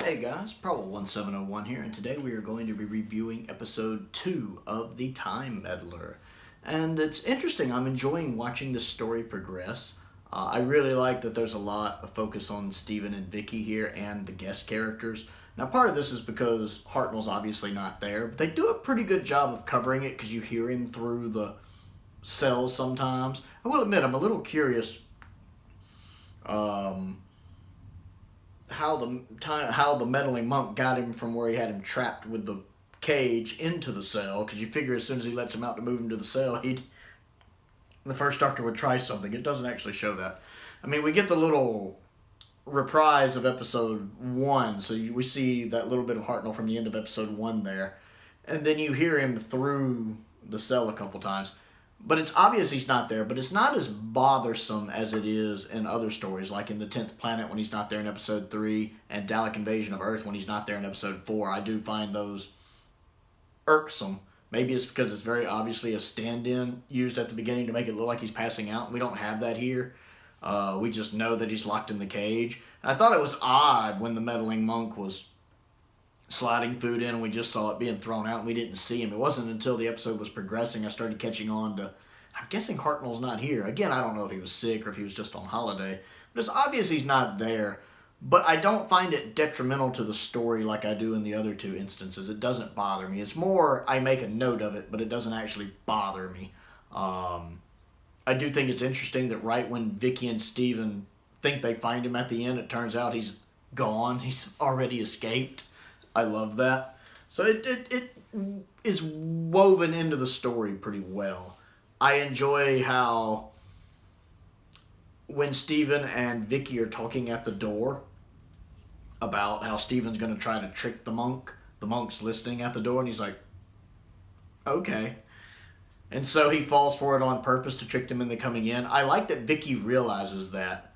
Hey guys, Prowl 1701 here, and today we are going to be reviewing episode 2 of The Time Meddler. And it's interesting, I'm enjoying watching the story progress. I really like that there's a lot of focus on Steven and Vicky here and the guest characters. Now part of this is because Hartnell's obviously not there, but they do a pretty good job of covering it because you hear him through the cells sometimes. I will admit, I'm a little curious how the meddling monk got him from where he had him trapped with the cage into the cell, because you figure as soon as he lets him out to move him to the cell, the first Doctor would try something. It doesn't actually show that. I mean, we get the little reprise of episode 1, so we see that little bit of Hartnell from the end of episode 1 there, and then you hear him through the cell a couple times. But it's obvious he's not there, but it's not as bothersome as it is in other stories, like in The 10th Planet when he's not there in episode 3, and Dalek Invasion of Earth when he's not there in episode 4. I do find those irksome. Maybe it's because it's very obviously a stand-in used at the beginning to make it look like he's passing out, and we don't have that here. We just know that he's locked in the cage. And I thought it was odd when the meddling monk was sliding food in and we just saw it being thrown out and we didn't see him. It wasn't until the episode was progressing I started catching on to, I'm guessing Hartnell's not here. Again, I don't know if he was sick or if he was just on holiday, but it's obvious he's not there. But I don't find it detrimental to the story like I do in the other two instances. It doesn't bother me. It's more I make a note of it, but it doesn't actually bother me. I do think it's interesting that right when Vicky and Steven think they find him at the end, it turns out he's gone. He's already escaped. I love that. So it is woven into the story pretty well. I enjoy how when Steven and Vicky are talking at the door about how Steven's going to try to trick the monk's listening at the door, and he's like, okay. And so he falls for it on purpose to trick them into coming in. I like that Vicky realizes that.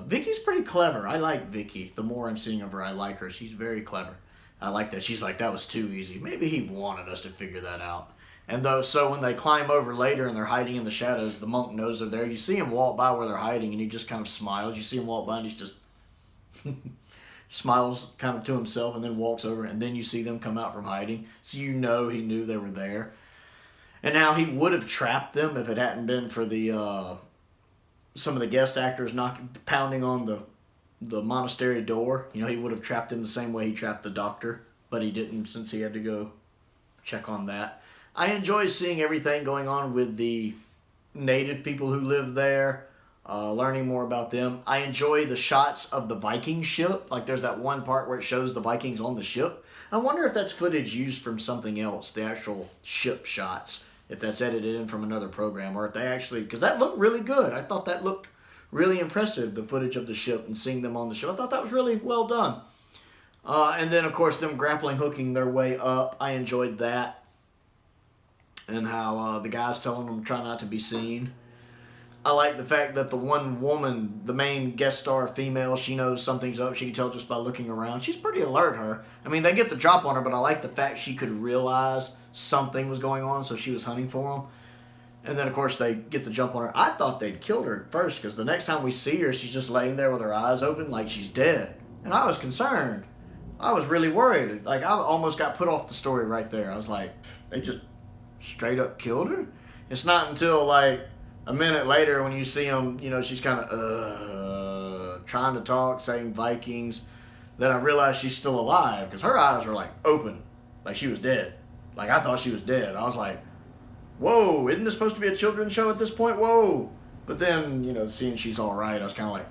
Vicky's pretty clever. I like Vicky. The more I'm seeing of her, I like her. She's very clever. I like that. She's like, that was too easy. Maybe he wanted us to figure that out. And so when they climb over later and they're hiding in the shadows, the monk knows they're there. You see him walk by where they're hiding and he just kind of smiles. You see him walk by and he's just smiles kind of to himself and then walks over, and then you see them come out from hiding. So you know he knew they were there. And now he would have trapped them if it hadn't been for the some of the guest actors pounding on the monastery door. You know, he would have trapped him the same way he trapped the Doctor, but he didn't since he had to go check on that. I enjoy seeing everything going on with the native people who live there, learning more about them. I enjoy the shots of the Viking ship. Like there's that one part where it shows the Vikings on the ship. I wonder if that's footage used from something else, the actual ship shots, if that's edited in from another program, or if they actually, because that looked really good. I thought that looked really impressive, the footage of the ship and seeing them on the ship. I thought that was really well done. And then, of course, them grappling hooking their way up. I enjoyed that. And how the guy's telling them try not to be seen. I like the fact that the one woman, the main guest star female, she knows something's up. She can tell just by looking around. She's pretty alert, her. I mean, they get the drop on her, but I like the fact she could realize something was going on, so she was hunting for them. And then, of course, they get the jump on her. I thought they'd killed her at first, because the next time we see her, she's just laying there with her eyes open like she's dead. And I was concerned. I was really worried. Like, I almost got put off the story right there. I was like, they just straight up killed her? It's not until, like, a minute later when you see them, you know, she's kind of trying to talk, saying Vikings, that I realized she's still alive, because her eyes were, like, open, like she was dead. Like, I thought she was dead. I was like, whoa, isn't this supposed to be a children's show at this point? Whoa. But then, you know, seeing she's all right, I was kind of like,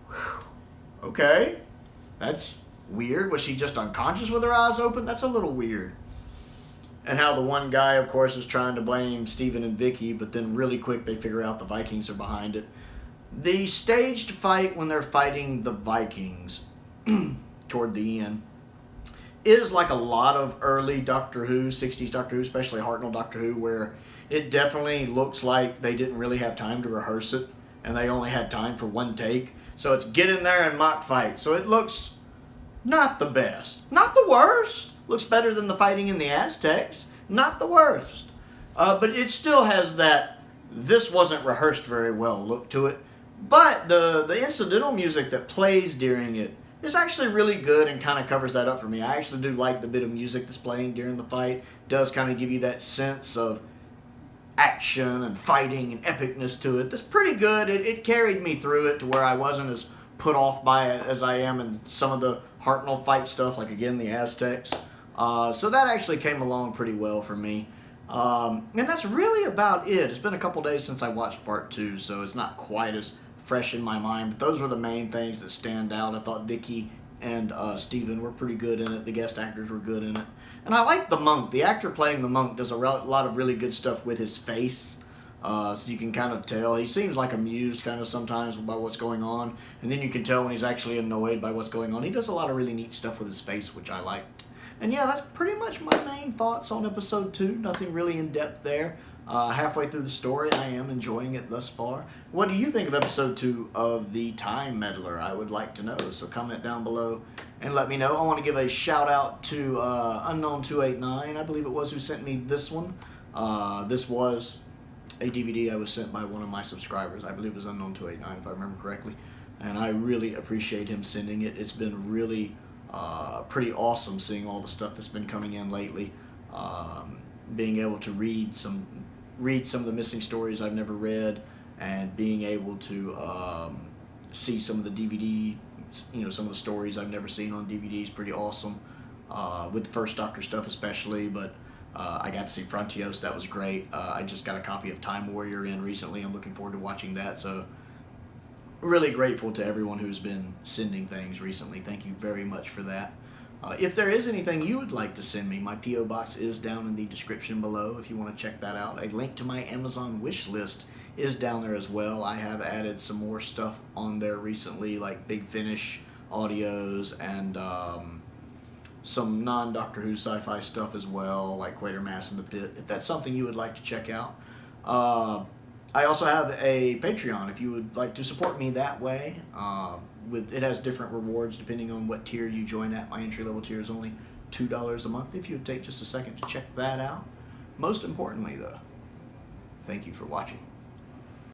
whew, okay, that's weird. Was she just unconscious with her eyes open? That's a little weird. And how the one guy, of course, is trying to blame Steven and Vicky, but then really quick they figure out the Vikings are behind it. The staged fight when they're fighting the Vikings toward the end is like a lot of early Doctor Who, 60s Doctor Who, especially Hartnell Doctor Who, where it definitely looks like they didn't really have time to rehearse it, and they only had time for one take. So it's get in there and mock fight. So it looks not the best. Not the worst. Looks better than the fighting in the Aztecs. Not the worst. But it still has that this wasn't rehearsed very well look to it. But the incidental music that plays during it It's actually really good and kind of covers that up for me. I actually do like the bit of music that's playing during the fight. It does kind of give you that sense of action and fighting and epicness to it. That's pretty good. It carried me through it to where I wasn't as put off by it as I am in some of the Hartnell fight stuff, like again the Aztecs. So that actually came along pretty well for me. And that's really about it. It's been a couple days since I watched part 2, so it's not quite as fresh in my mind, but those were the main things that stand out. I thought Vicky and Steven were pretty good in it. The guest actors were good in it. And I like the monk. The actor playing the monk does a lot of really good stuff with his face. So you can kind of tell. He seems like amused kind of sometimes by what's going on. And then you can tell when he's actually annoyed by what's going on. He does a lot of really neat stuff with his face, which I liked. And yeah, that's pretty much my main thoughts on episode 2. Nothing really in depth there. Halfway through the story, I am enjoying it thus far. What do you think of episode 2 of The Time Meddler? I would like to know, so comment down below and let me know. I want to give a shout out to Unknown289, I believe it was, who sent me this one. This was a DVD I was sent by one of my subscribers. I believe it was Unknown289 if I remember correctly. And I really appreciate him sending it. It's been really pretty awesome seeing all the stuff that's been coming in lately. Being able to read some of the missing stories I've never read, and being able to see some of the DVD, some of the stories I've never seen on DVD is pretty awesome. With the First Doctor stuff especially, but I got to see Frontios. That was great. I just got a copy of Time Warrior in recently. I'm looking forward to watching that. So really grateful to everyone who's been sending things recently. Thank you very much for that. If there is anything you would like to send me, my P.O. Box is down in the description below if you want to check that out. A link to my Amazon wish list is down there as well. I have added some more stuff on there recently, like Big Finish audios and some non-Doctor Who sci-fi stuff as well, like Quatermass in the Pit, if that's something you would like to check out. I also have a Patreon if you would like to support me that way. It has different rewards depending on what tier you join at. My entry-level tier is only $2 a month. If you would take just a second to check that out. Most importantly, though, thank you for watching.